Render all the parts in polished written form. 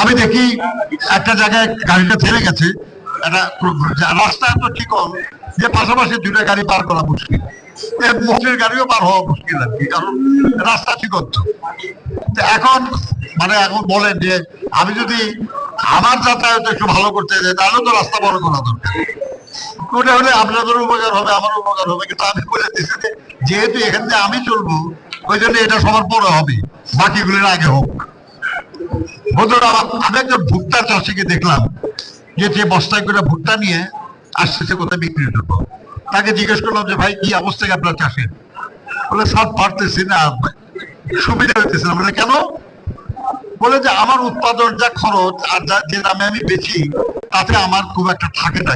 আমি দেখি একটা জায়গায় গাড়িটা থেমে গেছে, একটা রাস্তা এত চিকন যে পাশাপাশি দুইটা গাড়ি পার করা মুশকিল, মোটরের গাড়িও পার হওয়া মুশকিল আর কি, কারণ রাস্তা চিকন তো। এখন এখন বলেন যে আমি যদি আমার যাতায়াত একটু ভালো করতে যাই তাহলে তো রাস্তা বড় করা দরকার। ওটা হলে আপনাদের উপকার হবে, আমার উপকার হবে, কিন্তু আমি বলে দিচ্ছি যে যেহেতু এখান থেকে আমি চলবো ওই জন্য এটা সবার পরে হবে, বাকিগুলির আগে হোক। বন্ধুরা, আমি একজন ভুট্টা চাষিকে দেখলাম যে বস্তায় করে ভুট্টা নিয়ে আসতেছে কোথায় বিক্রির জন্য। তাকে জিজ্ঞেস করলাম যে ভাই কি অবস্থা আপনার চাষের? বলে স্যার পারতেছি না, সুবিধা হইতেছে না। বলে কেন? বলে যে আমার উৎপাদন যা খরচ আর যে দামে আমি বেচি তাতে আমার খুব একটা থাকে না।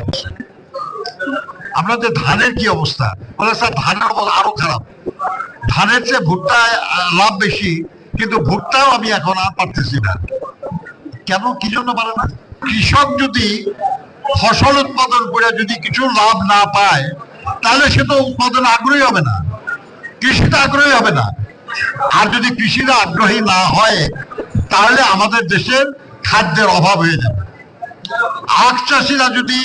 আপনাদের ধানের কি অবস্থা? বলে স্যার ধানের অবস্থা আরো খারাপ, ধানের চেয়ে ভুট্টায় লাভ বেশি, কিন্তু ভুট্টাও আমি এখন আর পারতেছি না। কেন? কি জন্য পারে না? কৃষক যদি ফসল উৎপাদন করে যদি কিছু লাভ না পায় তাহলে সে তো উৎপাদনে আগ্রহী হবে না, কৃষিতে আগ্রহী হবে না। আর যদি কৃষিতে আগ্রহী না হয় তাহলে আমাদের দেশের খাদ্যের অভাব হয়ে যাবে। আখ চাষিরা যদি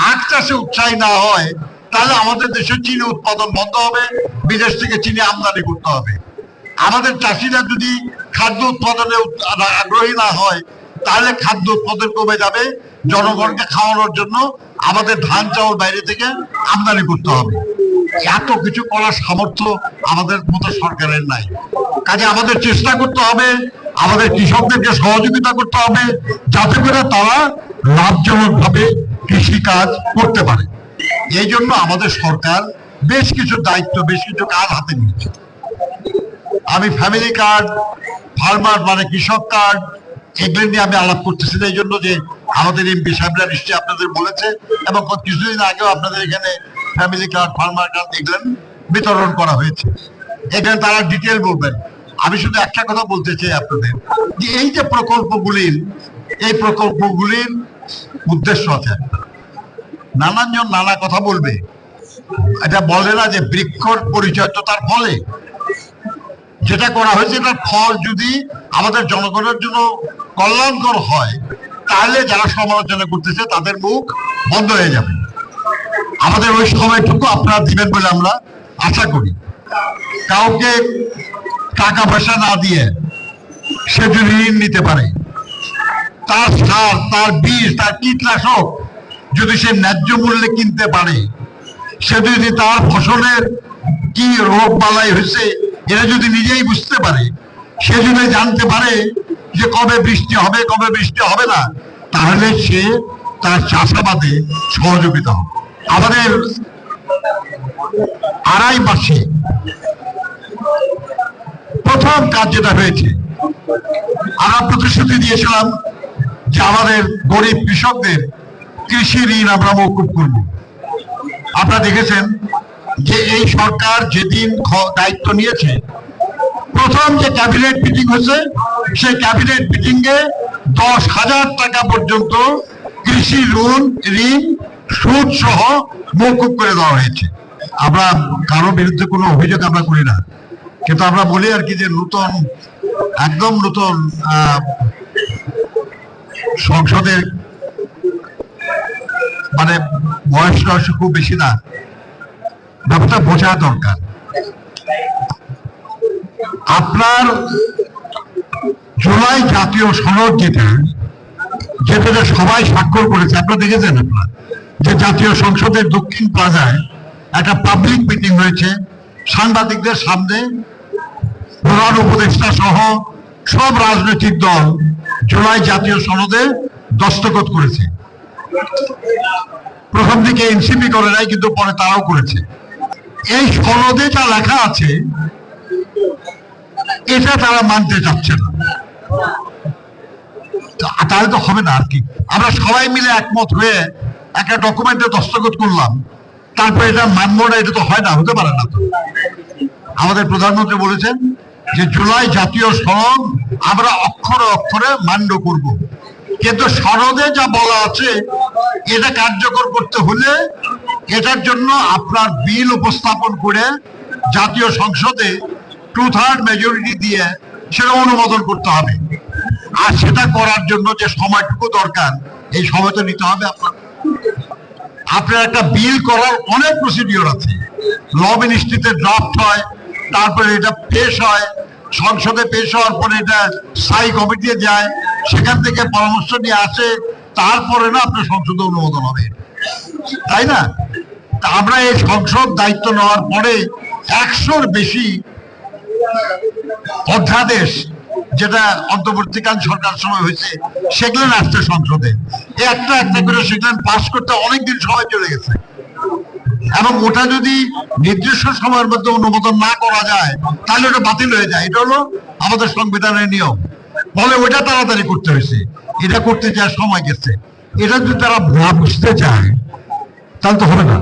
আখ চাষে উৎসাহী না হয় তাহলে আমাদের দেশে চিনি উৎপাদন বন্ধ হবে, বিদেশ থেকে চিনি আমদানি করতে হবে। আমাদের চাষিরা যদি খাদ্য উৎপাদনে আগ্রহী না হয় তাহলে খাদ্য উৎপাদন কমে যাবে, জনগণকে খাওয়ানোর জন্য আমাদের ধান চাউল বাইরে থেকে আমদানি করতে হবে। এত কিছু করার সামর্থ্য আমাদের মতো সরকারের নাই। কাজে আমাদের চেষ্টা করতে হবে, আমাদের কৃষকদেরকে সহযোগিতা করতে হবে যাতে করে তারা লাভজনক ভাবে কৃষি কাজ করতে পারে। এই জন্য আমাদের সরকার বেশ কিছু দায়িত্ব, বেশ কিছু কাজ হাতে নিয়েছে। আমি ফ্যামিলি কার্ড, ফার্মার কৃষক কার্ড, এগুলো নিয়ে আমি আলাপ করতেছি এই জন্য যে আমাদের এমপি সাহেবরা নিশ্চয়ই আপনাদের বলেছে, এবং কিছুদিন আগেও আপনাদের এখানে ফ্যামিলি কার্ড, ফার্মার কার্ড এগুলো বিতরণ করা হয়েছে। এখানে তারা ডিটেল বলবেন। আমি শুধু একটা কথা বলতে চাই আপনাদের, যে এই যে প্রকল্পগুলির উদ্দেশ্য আছে। নানানজন নানা কথা বলবে, এটা বলে না যে বৃক্ষর পরিচয় তো তার ফলে। যেটা করা হয়েছে এটার ফল যদি আমাদের জনগণের জন্য কল্যাণকর হয় তাহলে যারা সমালোচনা করতেছে তাদের মুখ বন্ধ হয়ে যাবে। আমাদের ওই সময়টুকু আপনারা দিবেন বলে আমরা আশা করি। কাউকে টাকা পয়সা না দিয়ে সে যদি ঋণ নিতে পারে, তার সার, তার বীজ, তার কীটনাশক যদি সে ন্যায্য মূল্যে কিনতে পারে, সে যদি তার ফসলের কি রোগ বালাই হয়েছে এটা যদি নিজেই বুঝতে পারে, সে যদি জানতে পারে যে কবে বৃষ্টি হবে কবে বৃষ্টি হবে না, তাহলে সে তার চাষাবাদে সহযোগিতা হবে। আমাদের আড়াই মাসে প্রথম কাজ যেটা হয়েছে, আমরা প্রতিশ্রুতি দিয়েছিলাম যে আমাদের গরিব কৃষকদের কৃষি ঋণ আমরা মওকুফ করব। আপনারা দেখেছেন যে এই সরকার যেদিন দায়িত্ব নিয়েছে প্রথম যে ক্যাবিনেট মিটিং হয়েছে সেই ক্যাবিনেট মিটিং এ 10,000 টাকা পর্যন্ত কৃষি ঋণ সুদ সহ মওকুফ করে দেওয়া হয়েছে। আমরা কারো বিরুদ্ধে কোনো অভিযোগ আমরা করি না, কিন্তু আমরা বলি আর কি যে একদম নতুন সংসদের বয়স খুব বেশি না, ব্যাপারটা বোঝা দরকার। আপনার জুলাই জাতীয় সনদ যেটা সবাই স্বাক্ষর করেছে, আপনারা দেখেছেন আপনার যে জাতীয় সংসদের দক্ষিণ প্লাজায় একটা পাবলিক মিটিং হয়েছে, সাংবাদিকদের সামনে প্রধান উপদেষ্টা সহ সব রাজনৈতিক দল জুলাই জাতীয় সনদে দস্তখত করেছে। প্রথম দিকে এনসিপি করে নাই, কিন্তু পরে তারাও করেছে। এই সনদে যা লেখা আছে এটা তারা মানতে চাচ্ছে না, তাহলে তো হবে না আর কি। আমরা সবাই মিলে একমত হয়ে একটা ডকুমেন্টে দস্তখত করলাম, তারপরে এটা মানবো না, এটা তো হয় না, হতে পারে না। তো আমাদের প্রধানমন্ত্রী বলেছেন যে জুলাই জাতীয় সনদ আমরা অক্ষরে অক্ষরে মান্য করব, কিন্তু সনদে যা বলা আছে এটা কার্যকর করতে হলে এটার জন্য আপনার বিল উপস্থাপন করে জাতীয় সংসদে 2/3 মেজরিটি দিয়ে সেটা অনুমোদন করতে হবে। আর সেটা করার জন্য যে সময়টুকু দরকার এই সময় তো নিতে হবে আপনার একটা বিল করার অনেক প্রসিডিওর আছে। ল মিনিস্ট্রিতে ড্রাফট হয়, তারপরে এটা পেশ হয়, সংসদে পেশ হওয়ার পরে এটা স্থায়ী কমিটি যায়, সেখান থেকে পরামর্শ নিয়ে আসে, তারপরে না আপনার সংসদে অনুমোদন হবে, তাই না? তা আমরা এই সংসদ দায়িত্ব নেওয়ার পরে 100-র বেশি অধ্যাদেশ যেটা অন্তর্বর্তীকালীন সরকার সময় হয়েছে সেগুলো আসছে সংসদে, একটা একটা করে সেগুলো পাস করতে অনেকদিন সময় চলে গেছে। এবং ওটা যদি নির্দিষ্ট সময়ের মধ্যে অনুমোদন না করা যায় তাহলে ওটা বাতিল হয়ে যায়। এটা হলো আমাদের সংবিধানের নিয়ম, ফলে ওটা তাড়াতাড়ি করতে হয়েছে, এটা করতে যা সময় গেছে। এটা যদি তারা বুঝতে চায় তাহলে তো হবে না।